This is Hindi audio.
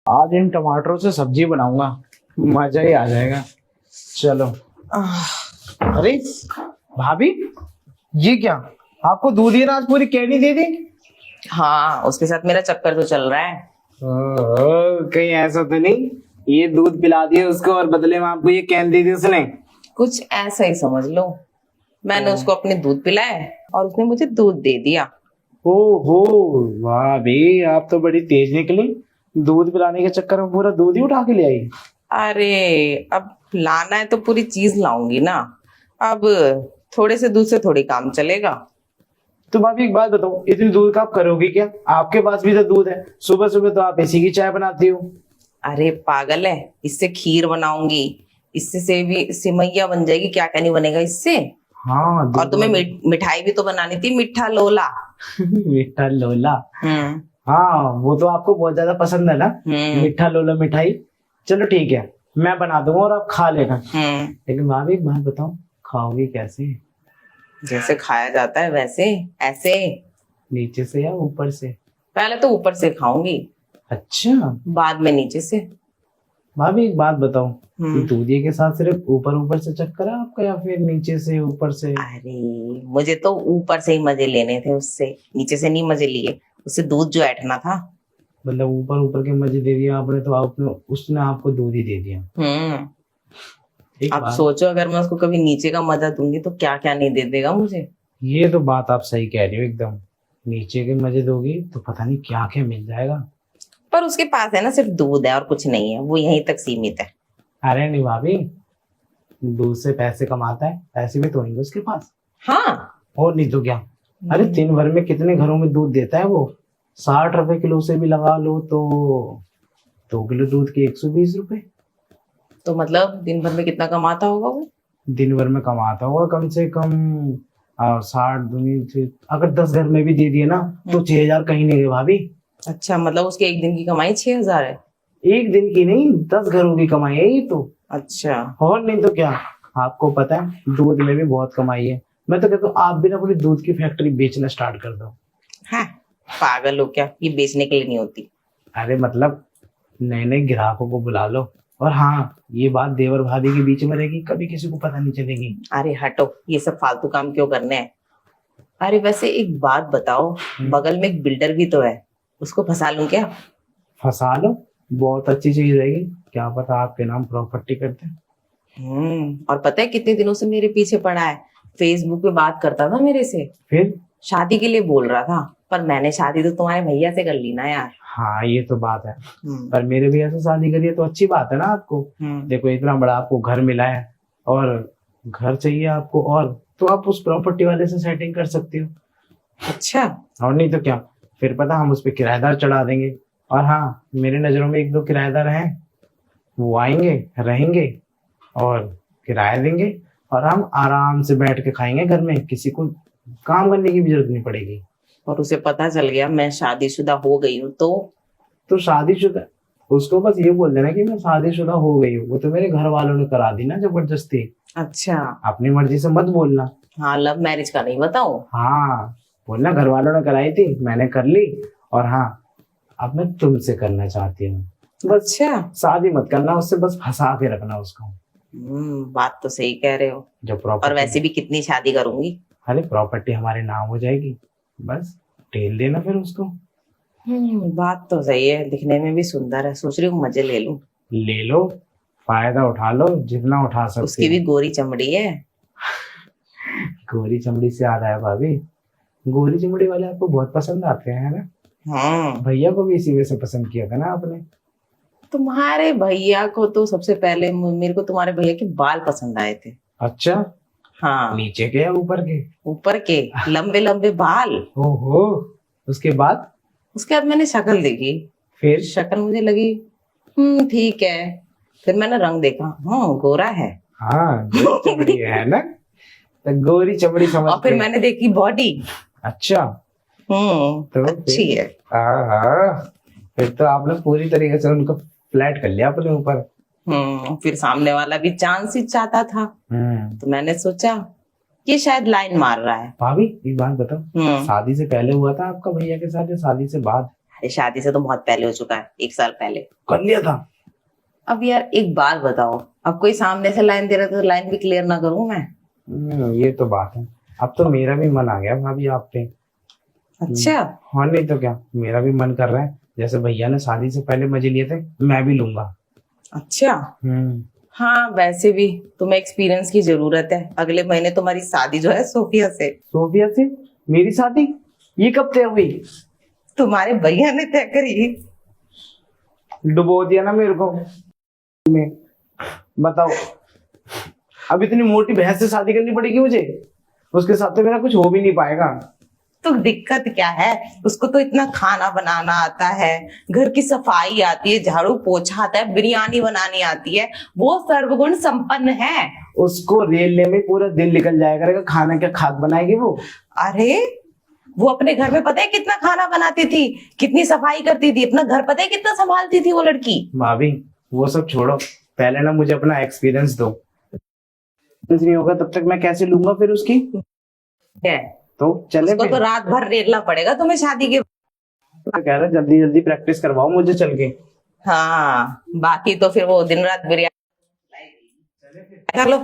आज इन टमाटरों से सब्जी बनाऊंगा, मजा ही आ जाएगा। चलो। अरे भाभी, ये क्या? आपको दूध ही आज पूरी कैनी दे दी? हाँ, उसके साथ मेरा चक्कर तो चल रहा है। कहीं ऐसा तो नहीं ये दूध पिला दिया उसको और बदले में आपको ये कैन दे दी उसने? कुछ ऐसा ही समझ लो। मैंने उसको अपने दूध पिलाया और उसने मुझे दूध दे दिया। ओहो, वाह भाई, आप तो बड़ी तेज निकली। दूध पिलाने के चक्कर में पूरा दूध ही उठा के ले आई। अरे अब लाना है तो पूरी चीज लाऊंगी ना। अब थोड़े से दूध से थोड़ी काम चलेगा। तो भाभी एक बात बताओ, इतनी दूध का आप करोगी क्या? आपके पास भी तो दूध है, सुबह सुबह तो आप इसी की चाय बनाती हो। अरे पागल है, इससे खीर बनाऊंगी, इससे से भी सिमैया बन जाएगी, क्या क्या नहीं बनेगा इससे। हाँ, और तुम्हें मिठाई भी तो बनानी थी, मीठा लोला। मीठा लोला। हम्म। हाँ, वो तो आपको बहुत ज्यादा पसंद है ना, मीठा लोला मिठाई। चलो ठीक है, मैं बना दूंगा और आप खा लेना। लेकिन भाभी एक बात बताओ, खाओगी कैसे? जैसे खाया जाता है वैसे, ऐसे। नीचे से या ऊपर से? पहले तो ऊपर से खाऊंगी, अच्छा, बाद में नीचे से। भाभी एक बात बताओ, दूधिये के साथ सिर्फ ऊपर ऊपर से चक्कर है आपका या फिर नीचे से ऊपर से? अरे मुझे तो ऊपर से ही मजे लेने थे, उससे नीचे से नहीं मजे लिए। उससे दूध जो ऐठना था। मतलब ऊपर ऊपर के मजे दे दिया आपने, तो आपने उसने आपको दूध ही दे दिया। अब सोचो, अगर मैं उसको कभी नीचे का मजा दूंगी तो क्या क्या नहीं दे देगा मुझे। ये तो बात आप सही कह रही हो एकदम। नीचे के मजे दोगी तो पता नहीं क्या क्या मिल जाएगा। पर उसके पास है ना, सिर्फ दूध है और कुछ नहीं है, वो यहीं तक सीमित है। अरे नहीं भाभी, दूध से पैसे कमाता है, पैसे भी तो होंगे उसके पास। हाँ, और नहीं तो क्या। अरे दिन भर में कितने घरों में दूध देता है वो? 60 रुपए किलो से भी लगा लो तो 2 किलो दूध के 120 रुपए। तो मतलब दिन भर में कितना कमाता होगा वो? दिन भर में कमाता होगा कम से कम 60 दूनी से, अगर 10 घर में भी दे दिए ना तो 6,000 कहीं नहीं गए भाभी। अच्छा, मतलब उसके एक दिन की कमाई 6,000 है? एक दिन की नहीं, 10 घरों की कमाई है ये तो। अच्छा। और नहीं तो क्या। आपको पता है दूध में भी बहुत कमाई है। मैं तो कहता हूँ आप भी ना पूरी दूध की फैक्ट्री बेचना स्टार्ट कर दो। हाँ, पागल हो क्या? ये बेचने के लिए नहीं होती। अरे मतलब नए नए ग्राहकों को बुला लो। और हाँ, ये बात देवर भाभी के बीच में रहेगी, कभी किसी को पता नहीं चलेगी। अरे हटो, ये सब फालतू काम क्यों करने हैं। अरे वैसे एक बात बताओ, बगल में एक बिल्डर भी तो है, उसको फंसा लूं क्या? फंसा लो, बहुत अच्छी चीज रहेगी। क्या पता आपके नाम प्रॉपर्टी करते हैं। और पता है कितने दिनों से मेरे पीछे पड़ा है, फेसबुक पे बात करता था मेरे से, फिर शादी के लिए बोल रहा था। पर मैंने शादी तो तुम्हारे भैया से कर ली ना यार। हाँ ये तो बात है। पर मेरे भैया से शादी करिए तो अच्छी बात है ना आपको। देखो इतना बड़ा आपको घर मिला है और घर चाहिए आपको, और तो आप उस प्रॉपर्टी वाले से सेटिंग कर सकते हो। अच्छा। और नहीं तो क्या, फिर पता हम उस पर किराएदार चढ़ा देंगे। और हाँ, मेरे नजरों में 1-2 किराएदार हैं, वो आएंगे, रहेंगे और किराया देंगे, और हम आराम से बैठ के खाएंगे घर में, किसी को काम करने की भी जरूरत नहीं पड़ेगी। और उसे पता चल गया मैं शादीशुदा हो गई हूँ तो शादीशुदा, उसको बस ये बोल देना कि मैं शादीशुदा हो गई हूँ। वो तो मेरे घर वालों ने करा दी ना जबरदस्ती। अच्छा, अपनी मर्जी से मत बोलना। हाँ, लव मैरिज का नहीं बताऊं? हाँ, बोलना घर वालों ने कराई थी, मैंने कर ली, और हाँ अब मैं तुमसे करना चाहती हूँ। बस अच्छा, शादी मत करना उससे, बस फंसा के रखना उसको। बात तो सही कह रहे हो। जो और प्रॉपर्टी, वैसे भी कितनी शादी करूंगी। अरे प्रॉपर्टी हमारे नाम हो जाएगी, बस टेल देना फिर उसको। बात तो सही है, दिखने में भी सुंदर है, सोच रही हूँ मजे ले लूं। ले लो, फायदा उठा लो जितना उठा सकते। उसकी भी गोरी चमड़ी है। गोरी चमड़ी से याद आया भाभी, गोरी चमड़ी वाले आपको बहुत पसंद आते हैं ना? भैया को भी इसी वजह से पसंद किया था ना आपने? तुम्हारे भैया को तो सबसे पहले मेरे को तुम्हारे भैया के बाल पसंद आए थे। अच्छा, हाँ, नीचे के या ऊपर के? ऊपर के लंबे लंबे बाल। ओहो, उसके बाद? उसके बाद मैंने शक्ल देखी, फिर शक्ल मुझे लगी ठीक है। फिर मैंने रंग देखा, गोरा है। हाँ, गोरी चमड़ी है ना, तो गोरी चमड़ी समझ। और फिर मैंने देखी बॉडी। अच्छा, तो अच्छी है। फिर तो आपने पूरी तरीके से उनको फ्लैट कर लिया अपने ऊपर। फिर सामने वाला भी चांस ही चाहता था, तो मैंने सोचा ये शायद लाइन मार रहा है। भाभी एक बात बताओ, शादी से पहले हुआ था आपका भैया के साथ या शादी से बाद? अरे शादी से तो बहुत पहले हो चुका है, 1 साल पहले। कर लिया था। अब यार एक बात बताओ, अब कोई सामने से लाइन दे रहा था तो लाइन भी क्लियर ना करूं मैं? ये तो बात है। अब तो मेरा भी मन आ गया भाभी आप पे। अच्छा। हाँ नहीं तो क्या, मेरा भी मन कर रहा है, जैसे भैया ने शादी से पहले मजे लिए थे मैं भी लूंगा। अच्छा। हाँ वैसे भी तुम्हें एक्सपीरियंस की जरूरत है। अगले महीने तुम्हारी शादी जो है सोफिया से। सोफिया से? मेरी शादी? ये कब तय हुई? तुम्हारे भैया ने तय करी। डुबो दिया ना मेरे को में। बताओ, अब इतनी मोटी भैंस से शादी करनी पड़ेगी मुझे? उसके साथ तो मेरा कुछ हो भी नहीं पाएगा। तो दिक्कत क्या है? उसको तो इतना खाना बनाना आता है, घर की सफाई आती है, झाड़ू पोछा आता है, बिरयानी बनानी आती है, वो सर्वगुण संपन्न है। उसको रेलने में पूरा दिन निकल जाया करेगा, खाना क्या खाक बनाएगी वो? अरे वो अपने घर में पता है कितना खाना बनाती थी, कितनी सफाई करती थी, अपना घर पता है कितना संभालती थी वो लड़की। भाभी वो सब छोड़ो, पहले ना मुझे अपना एक्सपीरियंस दो। कुछ नहीं होगा तब तक मैं कैसे लूंगा फिर उसकी? है तो चले उसको फिर। तो रात भर रेलना पड़ेगा तुम्हें शादी के। तो कह रहा जल्दी जल्दी प्रैक्टिस करवाओ मुझे चल के। हाँ बाकी तो फिर वो दिन रात बिरयानी कर लो।